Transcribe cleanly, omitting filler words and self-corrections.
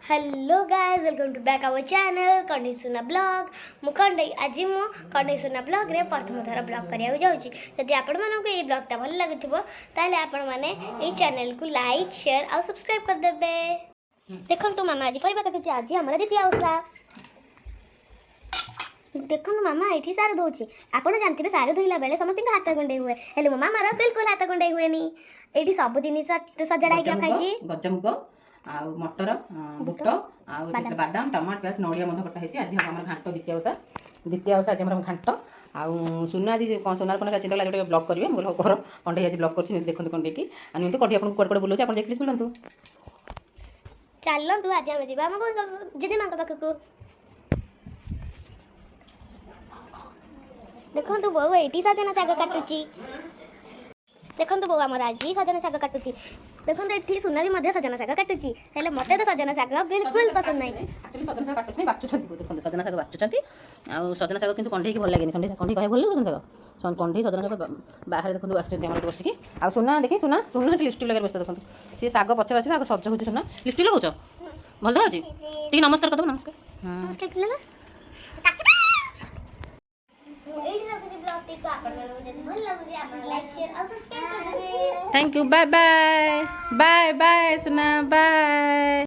Hello guys welcome to back our channel कंढई सुना blog मु कंढई आज मु कंढई सुना ब्लॉग रे प्रथम थर ब्लॉग करिया जाउची जदि आपण मानको ए ब्लॉग ता भल लागुथिबो ताले आपण माने ए चैनल को लाइक शेयर और सब्सक्राइब कर देबे। देखन तो मामा आज परिबा कते आज हमरा दितिया ओसा देखन मामा एठी सार दोची आपण जानथिबे सार धोइला बेले समस्त के हाथ गंडे हुए हेलो मामा रा बिल्कुल हाथ गंडे हुए नी एठी सब दिन सजड़ा है खाइजी गजमुग आ मटर बुट आ बादाम टमाटर प्याज नड़िया कटा है आज हम घाट द्वितीय ओषा आज हम घाट आउ सुना आज सोनार कौन चिंता लगे ब्लॉग करेंगे बोलो घर कंढई आज ब्लॉग कर देखते कंढई की आनी कंढई आपको कड़े कड़े बुलाऊँ आप प्लीज बुलां चलतु आज आम जा जेजेमा पाखक देखो बो ये सजना शाग काटुची देखो बो आम आज सजना शाग काटुची देखो ये सुना भी सजना शाग काटुची हेल्ले मत तो सजना शाग बिल्कुल पसंद नहीं एक्चुअली सजना शाग काटुछ बाचुछन देखो सजना शाग बाचुछन आ सजना शाग किंतु कंढई की भल लगे कंढई कहे भल लगे सजना शाग कंढई सजना शाग बाहर देखो आम बस की आ सुना देखी सुना सुना लिपस्टिक लगे बस देखो सी शाग पचे बाछे आगे सज हो सुना लिपस्टिक लगौछ भल देखा ठीक नमस्कार कर नमस्कार नमस्कार thank you bye bye bye bye सुना बाय।